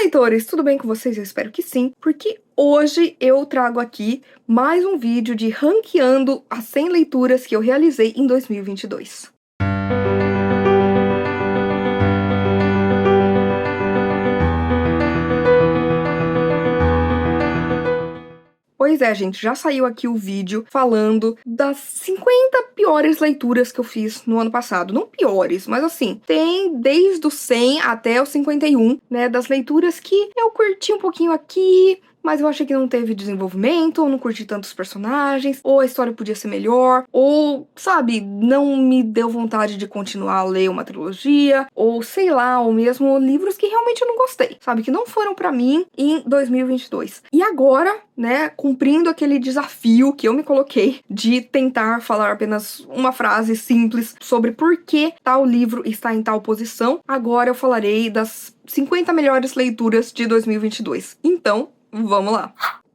leitores, tudo bem com vocês? Eu espero que sim, porque hoje eu trago aqui mais um vídeo de ranqueando as 100 leituras que eu realizei em 2022. Pois é, gente, já saiu aqui o vídeo falando das 50 piores leituras que eu fiz no ano passado. Não piores, mas assim, tem desde o 100 até o 51, né, das leituras que eu curti um pouquinho aqui, mas eu achei que não teve desenvolvimento, ou não curti tantos personagens, ou a história podia ser melhor, ou, sabe, não me deu vontade de continuar a ler uma trilogia, ou sei lá, ou mesmo livros que realmente eu não gostei, sabe, que não foram pra mim em 2022. E agora, né, cumprindo aquele desafio que eu me coloquei de tentar falar apenas uma frase simples sobre por que tal livro está em tal posição, agora eu falarei das 50 melhores leituras de 2022. Então, vamos lá.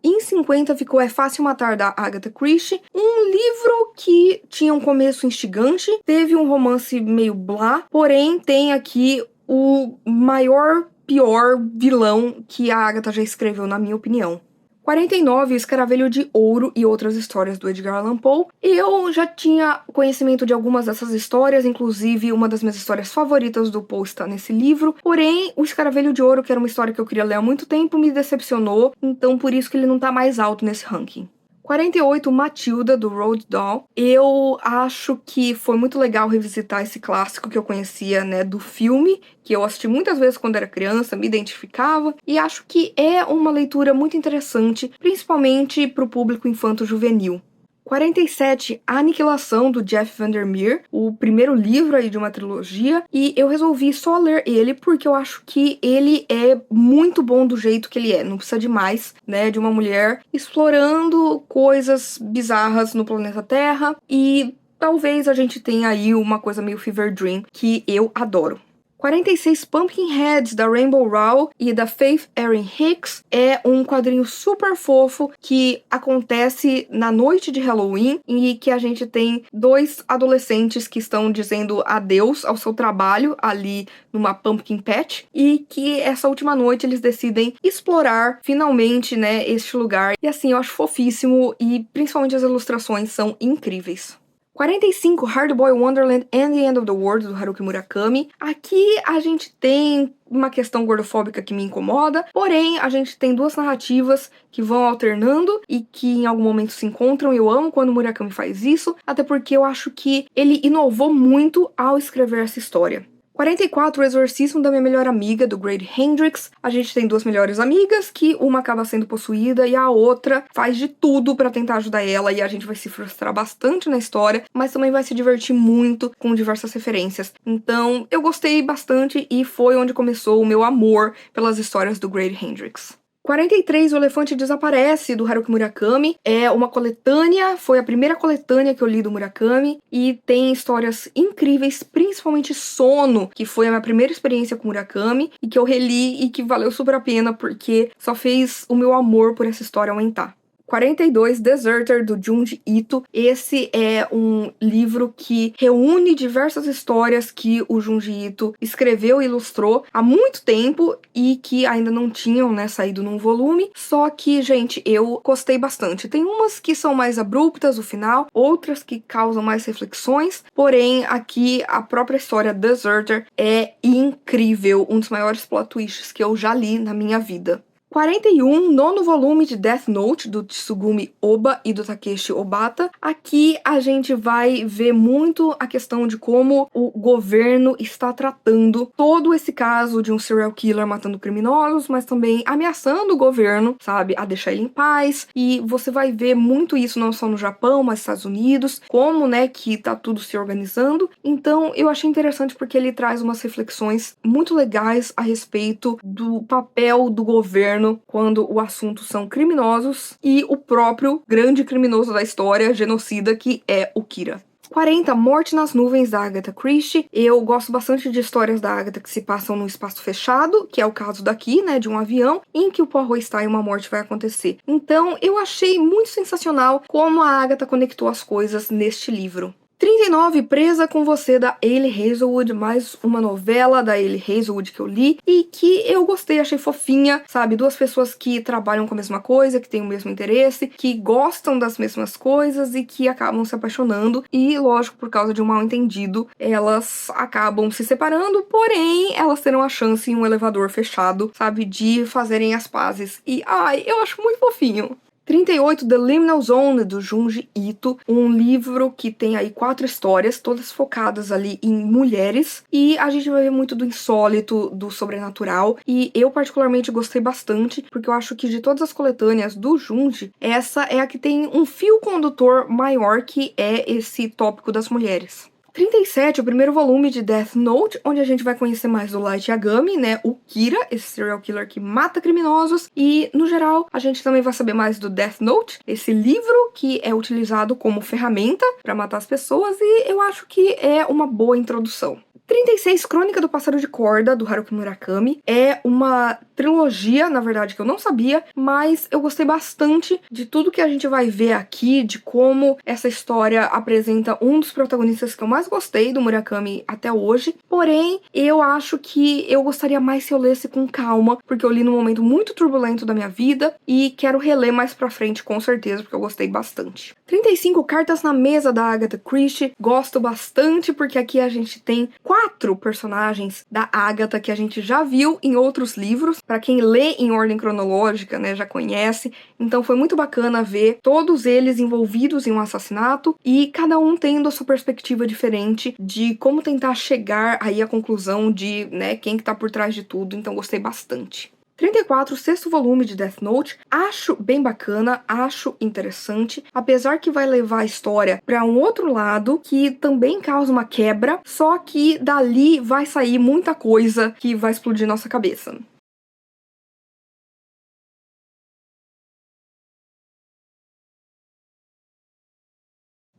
Em 50 ficou É Fácil Matar, da Agatha Christie, um livro que tinha um começo instigante, teve um romance meio blá, porém tem aqui o maior, pior vilão que a Agatha já escreveu, na minha opinião. 49, O Escaravelho de Ouro e Outras Histórias, do Edgar Allan Poe. Eu já tinha conhecimento de algumas dessas histórias, inclusive uma das minhas histórias favoritas do Poe está nesse livro. Porém, O Escaravelho de Ouro, que era uma história que eu queria ler há muito tempo, me decepcionou, então por isso que ele não tá mais alto nesse ranking. 48, Matilda, do Roald Dahl. Eu acho que foi muito legal revisitar esse clássico que eu conhecia, né, do filme, que eu assisti muitas vezes quando era criança, me identificava, e acho que é uma leitura muito interessante, principalmente para o público infanto-juvenil. 47, A Aniquilação, do Jeff Vandermeer, o primeiro livro aí de uma trilogia, e eu resolvi só ler ele porque eu acho que ele é muito bom do jeito que ele é, não precisa de mais, né, de uma mulher explorando coisas bizarras no planeta Terra, e talvez a gente tenha aí uma coisa meio Fever Dream, que eu adoro. 46, Pumpkinheads, da Rainbow Rowell e da Faith Erin Hicks. É um quadrinho super fofo que acontece na noite de Halloween e que a gente tem dois adolescentes que estão dizendo adeus ao seu trabalho ali numa pumpkin patch e que essa última noite eles decidem explorar finalmente, né, este lugar. E assim, eu acho fofíssimo e principalmente as ilustrações são incríveis. 45, Hard Boy Wonderland and the End of the World, do Haruki Murakami. Aqui a gente tem uma questão gordofóbica que me incomoda, porém a gente tem duas narrativas que vão alternando e que em algum momento se encontram. Eu amo quando o Murakami faz isso, até porque eu acho que ele inovou muito ao escrever essa história. 44, O Exorcismo da Minha Melhor Amiga, do Grady Hendrix. A gente tem duas melhores amigas, que uma acaba sendo possuída e a outra faz de tudo pra tentar ajudar ela, e a gente vai se frustrar bastante na história, mas também vai se divertir muito com diversas referências. Então, eu gostei bastante e foi onde começou o meu amor pelas histórias do Grady Hendrix. 43, O Elefante Desaparece, do Haruki Murakami. É uma coletânea, foi a primeira coletânea que eu li do Murakami e tem histórias incríveis, principalmente Sono, que foi a minha primeira experiência com Murakami e que eu reli e que valeu super a pena porque só fez o meu amor por essa história aumentar. 42, Deserter, do Junji Ito. Esse é um livro que reúne diversas histórias que o Junji Ito escreveu e ilustrou há muito tempo e que ainda não tinham, né, saído num volume. Só que, gente, eu gostei bastante. Tem umas que são mais abruptas, o final, outras que causam mais reflexões, porém, aqui a própria história Deserter é incrível, um dos maiores plot twists que eu já li na minha vida. 41, nono volume de Death Note, do Tsugumi Oba e do Takeshi Obata. Aqui a gente vai ver muito a questão de como o governo está tratando todo esse caso de um serial killer matando criminosos, mas também ameaçando o governo, sabe, a deixar ele em paz. E você vai ver muito isso não só no Japão, mas nos Estados Unidos, como, né, que tá tudo se organizando. Então eu achei interessante porque ele traz umas reflexões muito legais a respeito do papel do governo quando o assunto são criminosos e o próprio grande criminoso da história, genocida, que é o Kira. 40, Morte nas Nuvens, da Agatha Christie. Eu gosto bastante de histórias da Agatha que se passam num espaço fechado, que é o caso daqui, né, de um avião, em que o Poirot está e uma morte vai acontecer. Então, eu achei muito sensacional como a Agatha conectou as coisas neste livro. 39, Presa com Você, da Hayley Hazelwood, mais uma novela da Hayley Hazelwood que eu li e que eu gostei gostei, achei fofinha, sabe? Duas pessoas que trabalham com a mesma coisa, que têm o mesmo interesse, que gostam das mesmas coisas e que acabam se apaixonando. E, lógico, por causa de um mal-entendido, elas acabam se separando, porém, elas terão a chance em um elevador fechado, sabe? De fazerem as pazes. E, ai, eu acho muito fofinho. 38, The Liminal Zone, do Junji Ito, um livro que tem aí 4 histórias, todas focadas ali em mulheres, e a gente vai ver muito do insólito, do sobrenatural, e eu particularmente gostei bastante, porque eu acho que de todas as coletâneas do Junji, essa é a que tem um fio condutor maior, que é esse tópico das mulheres. 37, o primeiro volume de Death Note, onde a gente vai conhecer mais do Light Yagami, né, o Kira, esse serial killer que mata criminosos, e, no geral, a gente também vai saber mais do Death Note, esse livro que é utilizado como ferramenta para matar as pessoas, e eu acho que é uma boa introdução. 36, Crônica do Pássaro de Corda, do Haruki Murakami. É uma trilogia, na verdade, que eu não sabia, mas eu gostei bastante de tudo que a gente vai ver aqui, de como essa história apresenta um dos protagonistas que eu mais gostei do Murakami até hoje. Porém, eu acho que eu gostaria mais se eu lesse com calma, porque eu li num momento muito turbulento da minha vida e quero reler mais pra frente, com certeza, porque eu gostei bastante. 35, Cartas na Mesa, da Agatha Christie. Gosto bastante, porque aqui a gente tem 4 personagens da Agatha que a gente já viu em outros livros. Pra quem lê em ordem cronológica, né, já conhece. Então foi muito bacana ver todos eles envolvidos em um assassinato e cada um tendo a sua perspectiva diferente de como tentar chegar aí à conclusão de, né, quem que tá por trás de tudo. Então gostei bastante. 34, o sexto volume de Death Note, acho bem bacana, acho interessante, apesar que vai levar a história para um outro lado, que também causa uma quebra, só que dali vai sair muita coisa que vai explodir nossa cabeça.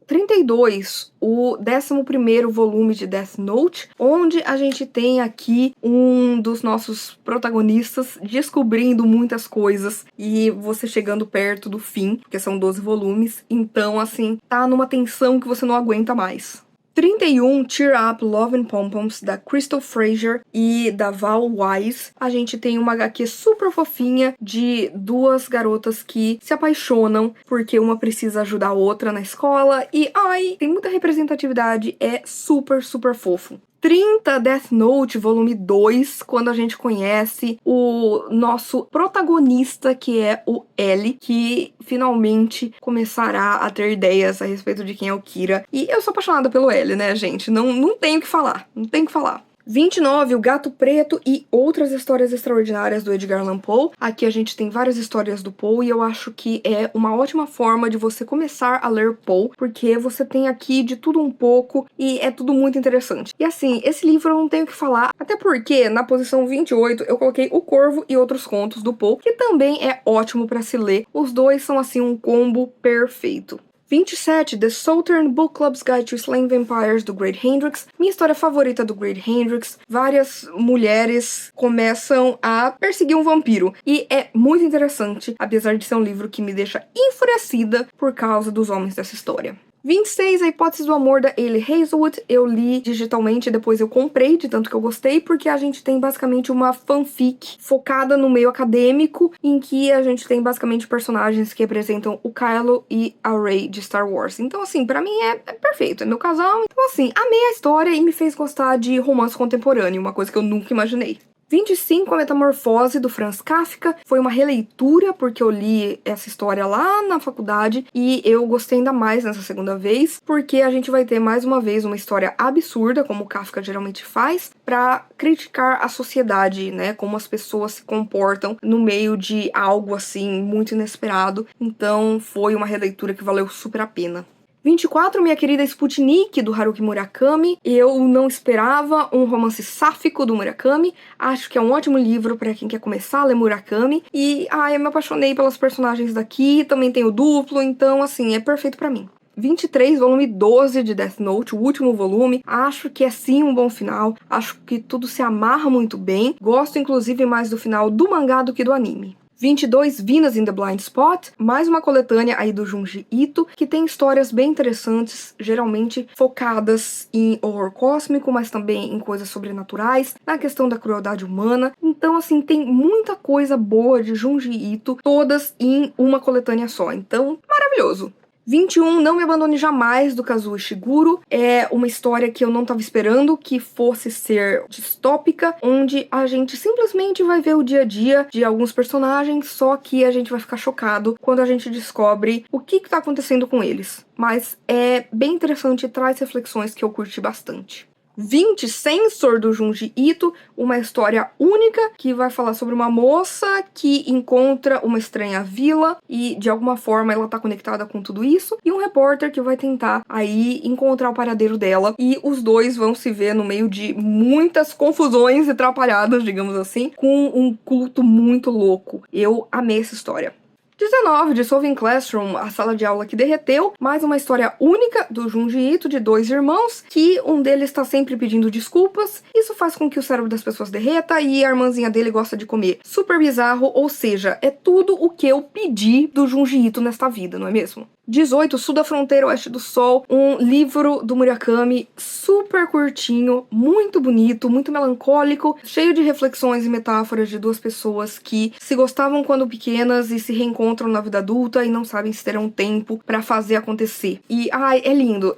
32, o 11º volume de Death Note, onde a gente tem aqui um dos nossos protagonistas descobrindo muitas coisas e você chegando perto do fim, porque são 12 volumes, então assim, tá numa tensão que você não aguenta mais. 31, Cheer Up, Love and Pom-Poms, da Crystal Fraser e da Val Wise. A gente tem uma HQ super fofinha de duas garotas que se apaixonam porque uma precisa ajudar a outra na escola e, ai, tem muita representatividade, é super, super fofo. 30, Death Note, volume 2, quando a gente conhece o nosso protagonista, que é o L, que finalmente começará a ter ideias a respeito de quem é o Kira. E eu sou apaixonada pelo L, né, gente? Não tenho o que falar, não tenho o que falar. 29, O Gato Preto e Outras Histórias Extraordinárias, do Edgar Allan Poe. Aqui a gente tem várias histórias do Poe e eu acho que é uma ótima forma de você começar a ler Poe, porque você tem aqui de tudo um pouco e é tudo muito interessante. E assim, esse livro eu não tenho o que falar, até porque na posição 28 eu coloquei O Corvo e Outros Contos, do Poe, que também é ótimo para se ler. Os dois são assim um combo perfeito. 27, The Southern Book Club's Guide to Slaying Vampires, do Great Hendricks. Minha história favorita do Great Hendricks. Várias mulheres começam a perseguir um vampiro. E é muito interessante, apesar de ser um livro que me deixa enfurecida por causa dos homens dessa história. 26, A Hipótese do Amor, da Hailey Hazelwood. Eu li digitalmente e depois eu comprei, de tanto que eu gostei, porque a gente tem basicamente uma fanfic focada no meio acadêmico, em que a gente tem basicamente personagens que representam o Kylo e a Rey de Star Wars. Então, assim, pra mim é perfeito, é meu casal. Então, assim, amei a história e me fez gostar de romance contemporâneo, uma coisa que eu nunca imaginei. 25, A Metamorfose, do Franz Kafka. Foi uma releitura, porque eu li essa história lá na faculdade e eu gostei ainda mais nessa segunda vez, porque a gente vai ter mais uma vez uma história absurda, como o Kafka geralmente faz, pra criticar a sociedade, né? Como as pessoas se comportam no meio de algo assim muito inesperado. Então foi uma releitura que valeu super a pena. 24, Minha Querida Sputnik, do Haruki Murakami. Eu não esperava um romance sáfico do Murakami. Acho que é um ótimo livro para quem quer começar a ler Murakami. E, eu me apaixonei pelas personagens daqui. Também tem o duplo, então, assim, é perfeito para mim. 23, volume 12 de Death Note, o último volume. Acho que é sim um bom final. Acho que tudo se amarra muito bem. Gosto, inclusive, mais do final do mangá do que do anime. 22 Venus in the Blind Spot, mais uma coletânea aí do Junji Ito, que tem histórias bem interessantes, geralmente focadas em horror cósmico, mas também em coisas sobrenaturais, na questão da crueldade humana. Então, assim, tem muita coisa boa de Junji Ito, todas em uma coletânea só. Então, maravilhoso! 21, Não Me Abandone Jamais, do Kazuo Ishiguro. É uma história que eu não estava esperando que fosse ser distópica, onde a gente simplesmente vai ver o dia a dia de alguns personagens, só que a gente vai ficar chocado quando a gente descobre o que está acontecendo com eles. Mas é bem interessante e traz reflexões que eu curti bastante. 20, Censor, do Junji Ito, uma história única que vai falar sobre uma moça que encontra uma estranha vila e de alguma forma ela tá conectada com tudo isso, e um repórter que vai tentar aí encontrar o paradeiro dela, e os dois vão se ver no meio de muitas confusões e atrapalhadas, digamos assim, com um culto muito louco. Eu amei essa história. 19, Dissolving Classroom, a sala de aula que derreteu, mais uma história única do Junji Ito de 2 irmãos, que um deles está sempre pedindo desculpas. Isso faz com que o cérebro das pessoas derreta e a irmãzinha dele gosta de comer super bizarro, ou seja, é tudo o que eu pedi do Junji Ito nesta vida, não é mesmo? 18, Sul da Fronteira, Oeste do Sol, um livro do Murakami super curtinho, muito bonito, muito melancólico, cheio de reflexões e metáforas de duas pessoas que se gostavam quando pequenas e se reencontram na vida adulta e não sabem se terão tempo pra fazer acontecer. E, ai, é lindo,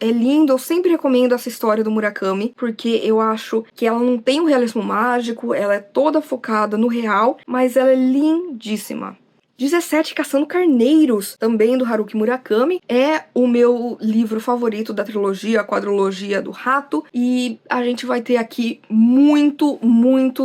eu sempre recomendo essa história do Murakami, porque eu acho que ela não tem um realismo mágico, ela é toda focada no real, mas ela é lindíssima. 17, Caçando Carneiros, também do Haruki Murakami, é o meu livro favorito da trilogia, a quadrilogia do rato, e a gente vai ter aqui muito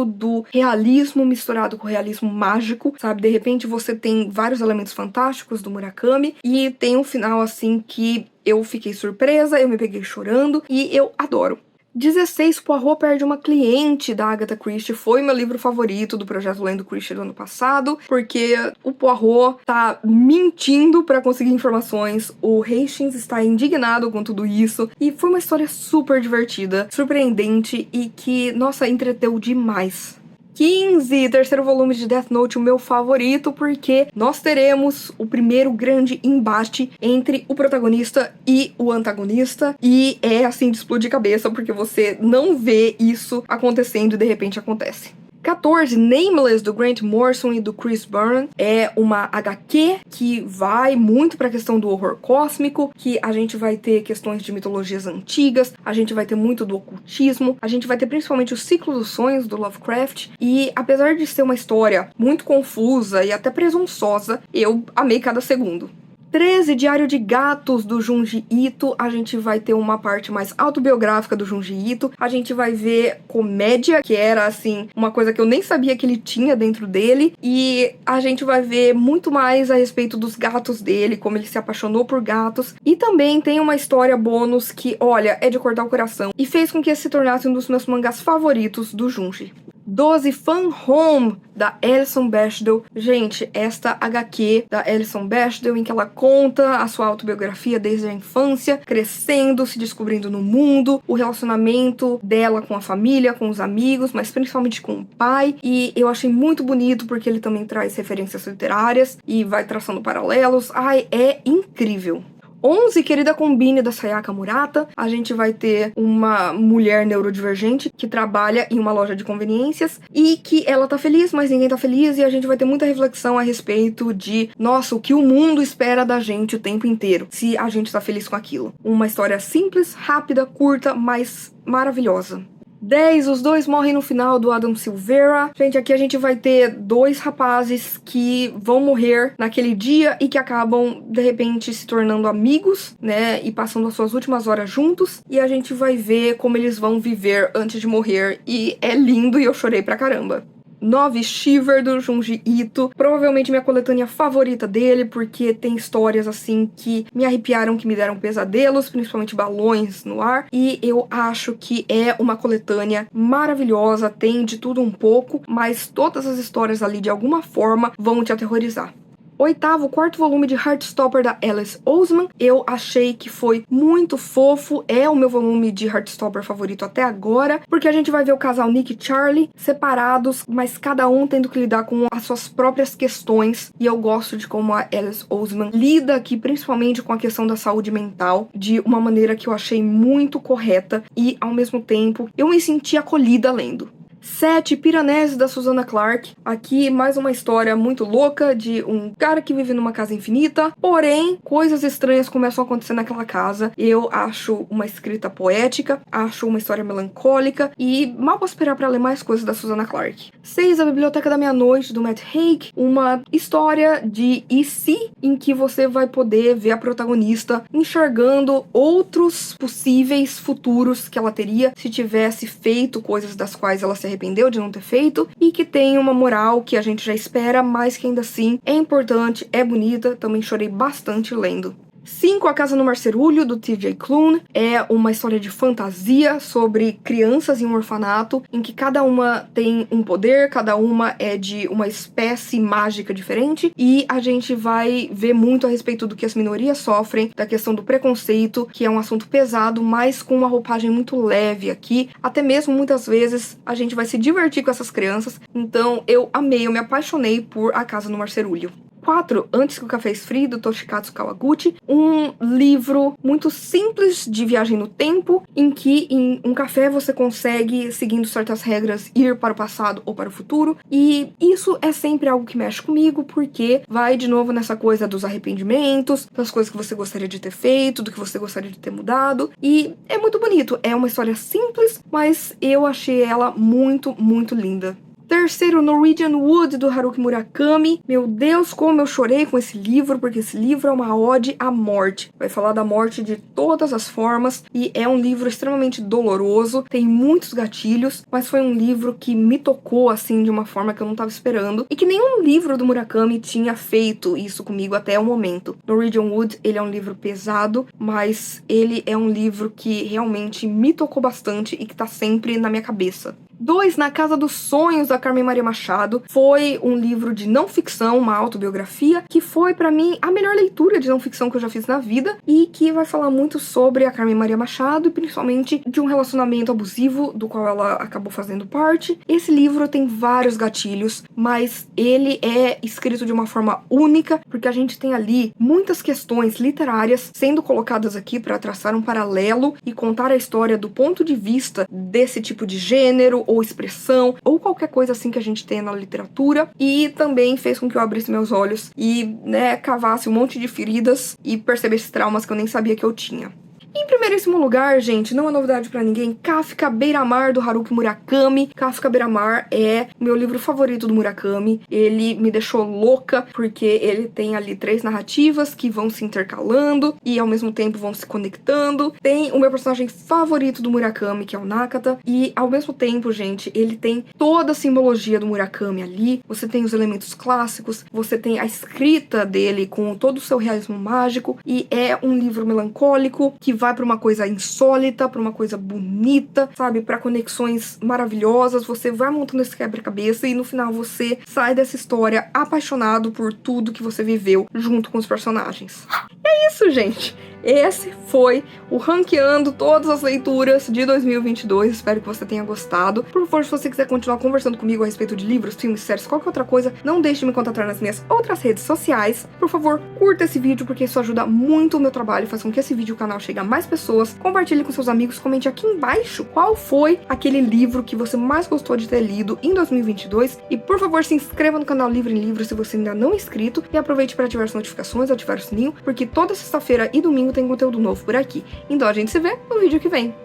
do realismo misturado com realismo mágico, sabe? De repente você tem vários elementos fantásticos do Murakami, e tem um final assim que eu fiquei surpresa, eu me peguei chorando, e eu adoro. 16, Poirot Perde uma Cliente, da Agatha Christie, foi meu livro favorito do projeto Lendo Christie do ano passado, porque o Poirot tá mentindo pra conseguir informações, o Hastings está indignado com tudo isso, e foi uma história super divertida, surpreendente e que, nossa, entreteu demais. 15, terceiro volume de Death Note, o meu favorito, porque nós teremos o primeiro grande embate entre o protagonista e o antagonista, e é assim de explodir cabeça, porque você não vê isso acontecendo e de repente acontece. 14, Nameless, do Grant Morrison e do Chris Byrne, é uma HQ que vai muito para a questão do horror cósmico, que a gente vai ter questões de mitologias antigas, a gente vai ter muito do ocultismo, a gente vai ter principalmente o ciclo dos sonhos do Lovecraft, e apesar de ser uma história muito confusa e até presunçosa, eu amei cada segundo. 13, Diário de Gatos, do Junji Ito, a gente vai ter uma parte mais autobiográfica do Junji Ito, a gente vai ver comédia, que era, assim, uma coisa que eu nem sabia que ele tinha dentro dele, e a gente vai ver muito mais a respeito dos gatos dele, como ele se apaixonou por gatos, e também tem uma história bônus que, olha, é de cortar o coração, e fez com que esse se tornasse um dos meus mangás favoritos do Junji. 12, Fan Home, da Alison Bechdel. Gente, esta HQ da Alison Bechdel, em que ela conta a sua autobiografia desde a infância, crescendo, se descobrindo no mundo, o relacionamento dela com a família, com os amigos, mas principalmente com o pai. E eu achei muito bonito porque ele também traz referências literárias e vai traçando paralelos. Ai, é incrível. 11, Querida Combine, da Sayaka Murata. A gente vai ter uma mulher neurodivergente que trabalha em uma loja de conveniências e que ela tá feliz, mas ninguém tá feliz, e a gente vai ter muita reflexão a respeito de, nossa, o que o mundo espera da gente o tempo inteiro, se a gente tá feliz com aquilo. Uma história simples, rápida, curta, mas maravilhosa. 10, Os Dois Morrem no Final, do Adam Silveira. Gente, aqui a gente vai ter dois rapazes que vão morrer naquele dia e que acabam, de repente, se tornando amigos, né? E passando as suas últimas horas juntos. E a gente vai ver como eles vão viver antes de morrer. E é lindo e eu chorei pra caramba. 9, Shiver, do Junji Ito, provavelmente minha coletânea favorita dele, porque tem histórias assim que me arrepiaram, que me deram pesadelos, principalmente balões no ar, e eu acho que é uma coletânea maravilhosa, tem de tudo um pouco, mas todas as histórias ali de alguma forma vão te aterrorizar. Oitavo, quarto volume de Heartstopper da Alice Oseman. Eu achei que foi muito fofo, é o meu volume de Heartstopper favorito até agora, porque a gente vai ver o casal Nick e Charlie separados, mas cada um tendo que lidar com as suas próprias questões, e eu gosto de como a Alice Oseman lida aqui, principalmente com a questão da saúde mental, de uma maneira que eu achei muito correta, e ao mesmo tempo eu me senti acolhida lendo. 7, Piranesi, da Susanna Clarke. Aqui, mais uma história muito louca de um cara que vive numa casa infinita, porém, coisas estranhas começam a acontecer naquela casa. Eu acho uma escrita poética, acho uma história melancólica e mal posso esperar para ler mais coisas da Susanna Clarke. 6, A Biblioteca da Meia-Noite, do Matt Haig. Uma história de e se, em que você vai poder ver a protagonista enxergando outros possíveis futuros que ela teria se tivesse feito coisas das quais ela se arrependeu de não ter feito, e que tem uma moral que a gente já espera, mas que ainda assim é importante, é bonita. Também chorei bastante lendo. 5, A Casa no Marcerulho, do T.J. Klune. É uma história de fantasia sobre crianças em um orfanato, em que cada uma tem um poder, cada uma é de uma espécie mágica diferente, e a gente vai ver muito a respeito do que as minorias sofrem, da questão do preconceito, que é um assunto pesado, mas com uma roupagem muito leve aqui. Até mesmo, muitas vezes, a gente vai se divertir com essas crianças. Então, eu amei, eu me apaixonei por A Casa no Marcerulho. 4, Antes que o Café Esfrie, do Toshikatsu Kawaguchi. Um livro muito simples de viagem no tempo, em que em um café você consegue, seguindo certas regras, ir para o passado ou para o futuro. E isso é sempre algo que mexe comigo, porque vai de novo nessa coisa dos arrependimentos, das coisas que você gostaria de ter feito, do que você gostaria de ter mudado. E é muito bonito, é uma história simples, mas eu achei ela muito, muito linda. Terceiro, Norwegian Wood, do Haruki Murakami. Meu Deus, como eu chorei com esse livro, porque esse livro é uma ode à morte. Vai falar da morte de todas as formas, e é um livro extremamente doloroso, tem muitos gatilhos, mas foi um livro que me tocou, assim, de uma forma que eu não estava esperando, e que nenhum livro do Murakami tinha feito isso comigo até o momento. Norwegian Wood, ele é um livro pesado, mas ele é um livro que realmente me tocou bastante e que tá sempre na minha cabeça. 2, Na Casa dos Sonhos, da Carmen Maria Machado. Foi um livro de não ficção, uma autobiografia, que foi pra mim a melhor leitura de não ficção que eu já fiz na vida, e que vai falar muito sobre a Carmen Maria Machado e principalmente de um relacionamento abusivo do qual ela acabou fazendo parte. Esse livro tem vários gatilhos, mas ele é escrito de uma forma única, porque a gente tem ali muitas questões literárias sendo colocadas aqui para traçar um paralelo e contar a história do ponto de vista desse tipo de gênero ou expressão, ou qualquer coisa assim que a gente tenha na literatura, e também fez com que eu abrisse meus olhos e, cavasse um monte de feridas e percebesse traumas que eu nem sabia que eu tinha. Em primeiríssimo lugar, gente, não é novidade pra ninguém, Kafka Beira-Mar, do Haruki Murakami. Kafka Beira-Mar é meu livro favorito do Murakami. Ele me deixou louca, porque ele tem ali 3 narrativas que vão se intercalando e ao mesmo tempo vão se conectando. Tem o meu personagem favorito do Murakami, que é o Nakata, e ao mesmo tempo, gente, ele tem toda a simbologia do Murakami ali. Você tem os elementos clássicos, você tem a escrita dele com todo o seu realismo mágico, e é um livro melancólico que vai pra uma coisa insólita, pra uma coisa bonita, sabe? Pra conexões maravilhosas. Você vai montando esse quebra-cabeça e no final você sai dessa história apaixonado por tudo que você viveu junto com os personagens. É isso, gente. Esse foi o Ranqueando Todas as Leituras de 2022. Espero que você tenha gostado. Por favor, se você quiser continuar conversando comigo a respeito de livros, filmes, séries, qualquer outra coisa, não deixe de me contatar nas minhas outras redes sociais. Por favor, curta esse vídeo, porque isso ajuda muito o meu trabalho, faz com que esse vídeo e o canal chegue a mais pessoas. Compartilhe com seus amigos, comente aqui embaixo qual foi aquele livro que você mais gostou de ter lido em 2022. E por favor, se inscreva no canal Livro em Livro se você ainda não é inscrito, e aproveite para ativar as notificações, ativar o sininho, porque toda sexta-feira e domingo tem conteúdo novo por aqui. Então a gente se vê no vídeo que vem.